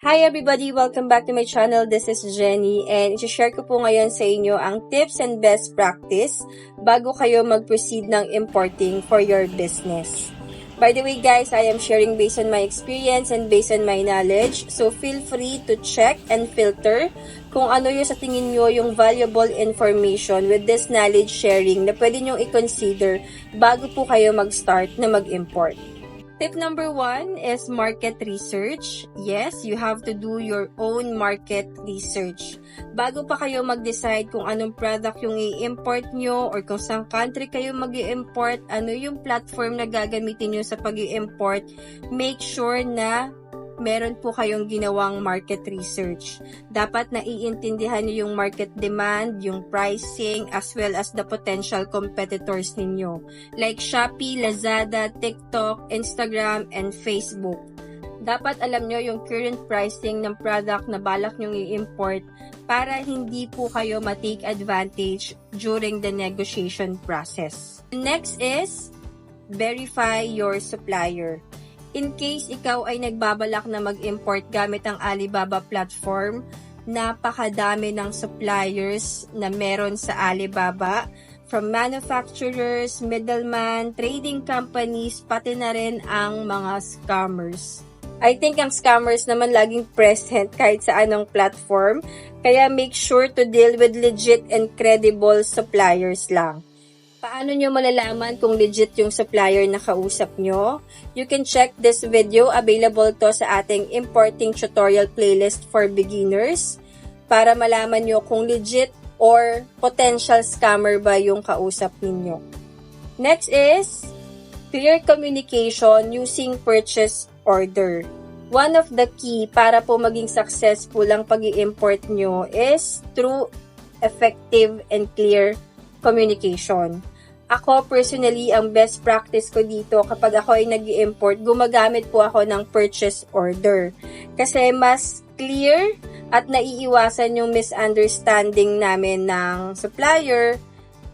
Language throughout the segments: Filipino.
Hi everybody! Welcome back to my channel. This is Jenny and i-share ko po ngayon sa inyo ang tips and best practice bago kayo mag-proceed ng importing for your business. By the way guys, I am sharing based on my experience and based on my knowledge. So feel free to check and filter kung ano yung sa tingin nyo yung valuable information with this knowledge sharing na pwede nyo i-consider bago po kayo mag-start na mag-import. Tip number 1 is market research. Yes, you have to do your own market research. Bago pa kayo mag-decide kung anong product yung i-import nyo or kung saan country kayo mag-i-import, ano yung platform na gagamitin nyo sa pag-i-import, make sure na meron po kayong ginawang market research. Dapat naiintindihan nyo yung market demand, yung pricing, as well as the potential competitors ninyo. Like Shopee, Lazada, TikTok, Instagram, and Facebook. Dapat alam nyo yung current pricing ng product na balak nyo i-import para hindi po kayo ma-take advantage during the negotiation process. Next is, verify your supplier. In case ikaw ay nagbabalak na mag-import gamit ang Alibaba platform, napakadami ng suppliers na meron sa Alibaba, from manufacturers, middleman, trading companies, pati na rin ang mga scammers. I think ang scammers naman laging present kahit sa anong platform, kaya make sure to deal with legit and credible suppliers lang. Paano nyo malalaman kung legit yung supplier na kausap nyo? You can check this video. Available to sa ating importing tutorial playlist for beginners para malaman nyo kung legit or potential scammer ba yung kausap ninyo. Next is clear communication using purchase order. One of the key para po maging successful ang pag-i-import nyo is through effective and clear communication. Ako personally, ang best practice ko dito kapag ako ay nag-i-import, gumagamit po ako ng purchase order. Kasi mas clear at naiiwasan yung misunderstanding namin ng supplier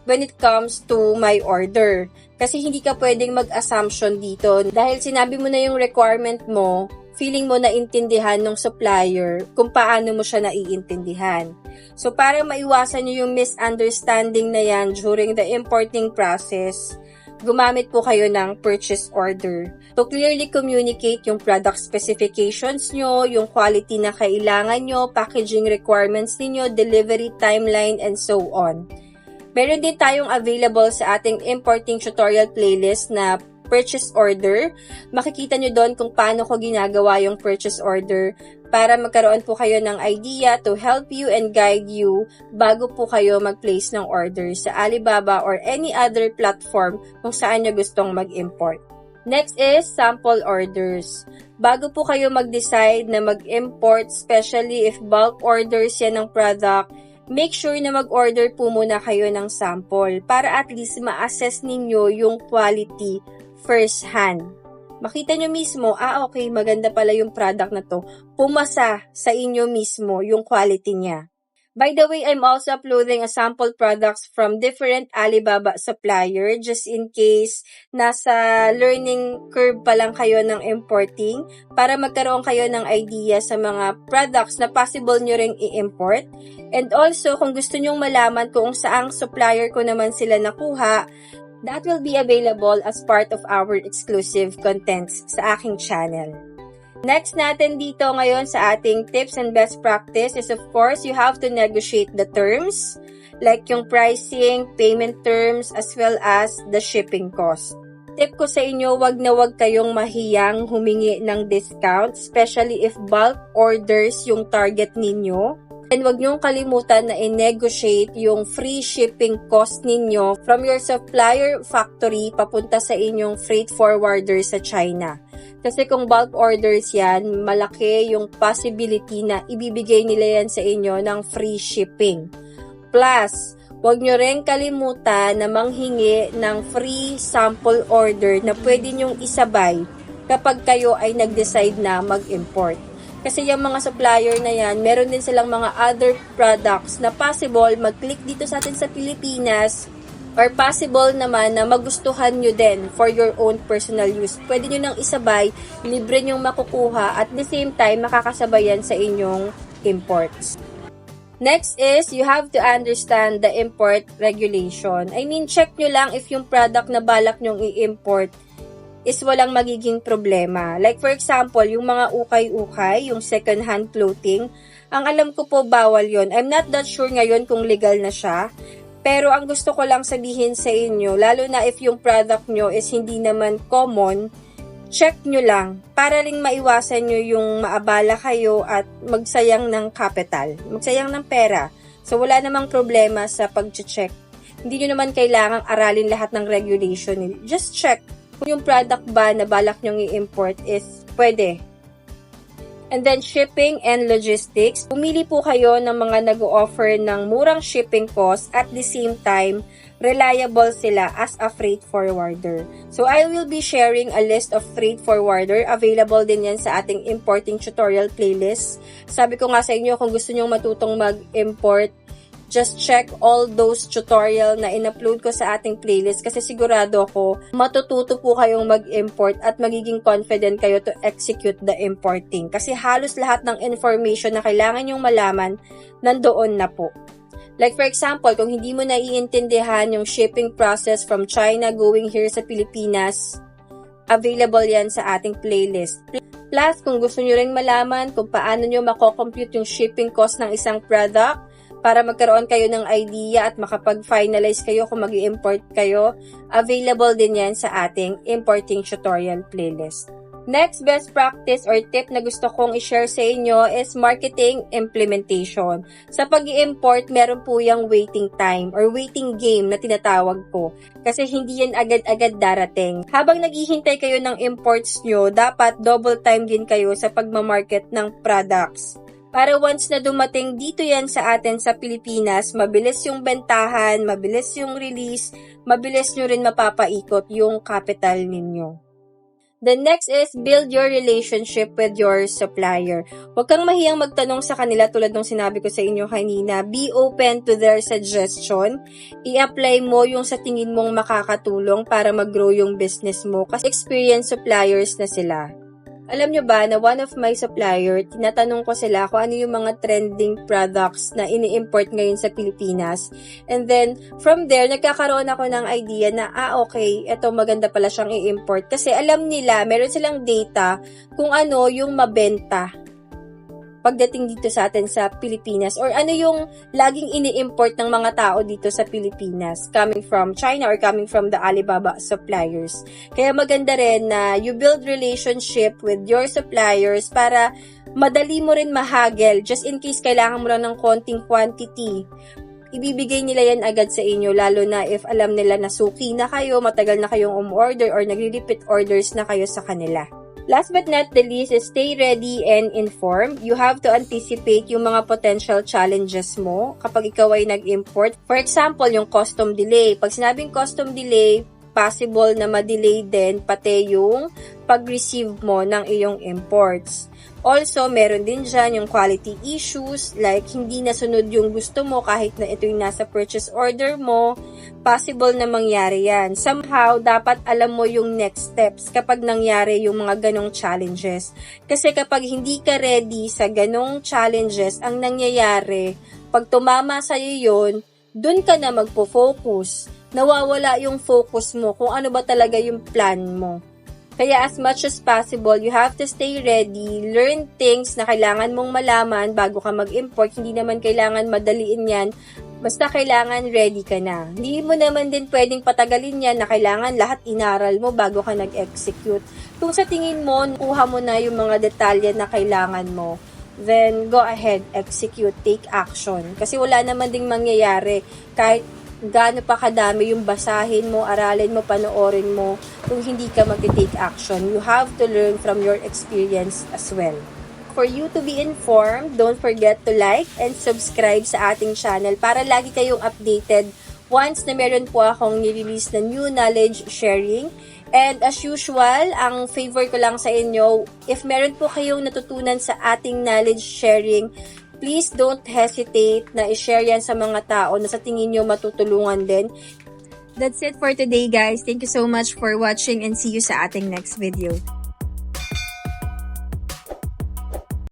when it comes to my order. Kasi hindi ka pwedeng mag-assumption dito. Dahil sinabi mo na yung requirement mo, feeling mo na intindihan ng supplier kung paano mo siya naiintindihan. So, para maiwasan nyo yung misunderstanding na yan during the importing process, gumamit po kayo ng purchase order. To clearly communicate yung product specifications nyo, yung quality na kailangan nyo, packaging requirements niyo, delivery timeline, and so on. Meron din tayong available sa ating importing tutorial playlist na purchase order. Makikita nyo doon kung paano ko ginagawa yung purchase order para magkaroon po kayo ng idea to help you and guide you bago po kayo mag-place ng order sa Alibaba or any other platform kung saan nyo gustong mag-import. Next is sample orders. Bago po kayo mag-decide na mag-import, especially if bulk orders yan ng product, make sure na mag-order po muna kayo ng sample para at least ma-assess ninyo yung quality first hand. Makita nyo mismo, okay, maganda pala yung product na to. Pumasa sa inyo mismo yung quality niya. By the way, I'm also uploading a sample products from different Alibaba supplier just in case nasa learning curve pa lang kayo ng importing para magkaroon kayo ng idea sa mga products na possible nyo ring i-import. And also, kung gusto nyong malaman kung saang supplier ko naman sila nakuha, that will be available as part of our exclusive contents sa aking channel. Next natin dito ngayon sa ating tips and best practice is of course, you have to negotiate the terms, like yung pricing, payment terms, as well as the shipping cost. Tip ko sa inyo, wag na wag kayong mahiyang humingi ng discount, especially if bulk orders yung target ninyo. And wag niyong kalimutan na i-negotiate yung free shipping cost ninyo from your supplier factory papunta sa inyong freight forwarder sa China. Kasi kung bulk orders yan, malaki yung possibility na ibibigay nila yan sa inyo ng free shipping. Plus, wag nyo rin kalimutan na manghingi ng free sample order na pwede nyong isabay kapag kayo ay nag-decide na mag-import. Kasi yung mga supplier na yan, meron din silang mga other products na possible mag-click dito sa atin sa Pilipinas or possible naman na magustuhan nyo din for your own personal use. Pwede nyo nang isabay, libre nyong makukuha at the same time makakasabayan sa inyong imports. Next is, you have to understand the import regulation. I mean, check nyo lang if yung product na balak nyong i-import is walang magiging problema. Like for example, yung mga ukay-ukay, yung second-hand clothing, ang alam ko po bawal yon. I'm not that sure ngayon kung legal na siya. Pero ang gusto ko lang sabihin sa inyo, lalo na if yung product nyo is hindi naman common, check nyo lang para ring maiwasan nyo yung maabala kayo at magsayang ng capital, magsayang ng pera. So wala namang problema sa pag-check. Hindi nyo naman kailangang aralin lahat ng regulation. Just check kung yung product ba na balak nyong i-import is pwede. And then, shipping and logistics. Pumili po kayo ng mga nag-o-offer ng murang shipping cost at the same time, reliable sila as a freight forwarder. So, I will be sharing a list of freight forwarder. Available din yan sa ating importing tutorial playlist. Sabi ko nga sa inyo, kung gusto nyong matutong mag-import, just check all those tutorial na in-upload ko sa ating playlist kasi sigurado ako matututo po kayong mag-import at magiging confident kayo to execute the importing. Kasi halos lahat ng information na kailangan nyong malaman nandoon na po. Like for example, kung hindi mo naiintindihan yung shipping process from China going here sa Pilipinas, available yan sa ating playlist. Plus, kung gusto nyo rin malaman kung paano nyo mako-compute yung shipping cost ng isang product, para magkaroon kayo ng idea at makapag-finalize kayo kung mag-i-import kayo, available din yan sa ating importing tutorial playlist. Next best practice or tip na gusto kong i-share sa inyo is marketing implementation. Sa pag-i-import, meron po yung waiting time or waiting game na tinatawag ko. Kasi hindi yan agad-agad darating. Habang naghihintay kayo ng imports nyo, dapat double time din kayo sa pagmamarket ng products. Para once na dumating dito yan sa atin sa Pilipinas, mabilis yung bentahan, mabilis yung release, mabilis nyo rin mapapaikot yung capital ninyo. The next is build your relationship with your supplier. Huwag kang mahiyang magtanong sa kanila tulad ng sinabi ko sa inyo kanina. Be open to their suggestion. I-apply mo yung sa tingin mong makakatulong para mag-grow yung business mo kasi experienced suppliers na sila. Alam nyo ba na one of my supplier, tinatanong ko sila kung ano yung mga trending products na ini-import ngayon sa Pilipinas. And then, from there, nagkakaroon ako ng idea na, okay, eto maganda pala siyang i-import. Kasi alam nila, meron silang data kung ano yung mabenta pagdating dito sa atin sa Pilipinas or ano yung laging ini-import ng mga tao dito sa Pilipinas coming from China or coming from the Alibaba suppliers. Kaya maganda rin na you build relationship with your suppliers para madali mo rin mahagel just in case kailangan mo lang ng konting quantity. Ibibigay nila yan agad sa inyo lalo na if alam nila na suki na kayo, matagal na kayong umorder or nagre-repeat orders na kayo sa kanila. Last but not the least is stay ready and informed. You have to anticipate yung mga potential challenges mo kapag ikaw ay nag-import. For example, yung custom delay. Pag sinabing custom delay, possible na ma-delay din pati yung pag-receive mo ng iyong imports. Also, meron din dyan yung quality issues, like hindi nasunod yung gusto mo kahit na ito yung nasa purchase order mo, possible na mangyari yan. Somehow, dapat alam mo yung next steps kapag nangyari yung mga ganong challenges. Kasi kapag hindi ka ready sa ganong challenges, ang nangyayari, pag tumama sa'yo yun, dun ka na magpo-focus. Nawawala yung focus mo kung ano ba talaga yung plan mo. Kaya as much as possible, you have to stay ready, learn things na kailangan mong malaman bago ka mag-import. Hindi naman kailangan madaliin yan, basta kailangan ready ka na. Hindi mo naman din pwedeng patagalin yan na kailangan lahat inaral mo bago ka nag-execute. Kung sa tingin mo, kuha mo na yung mga detalye na kailangan mo, then go ahead, execute, take action. Kasi wala naman ding mangyayari kahit gaano pa kadami yung basahin mo, aralin mo, panoorin mo, kung hindi ka mag-take action. You have to learn from your experience as well. For you to be informed, don't forget to like and subscribe sa ating channel para lagi kayong updated once na meron po akong nirelease na new knowledge sharing. And as usual, ang favor ko lang sa inyo, if meron po kayong natutunan sa ating knowledge sharing, please don't hesitate na i-share yan sa mga tao na sa tingin nyo matutulungan din. That's it for today, guys. Thank you so much for watching and see you sa ating next video.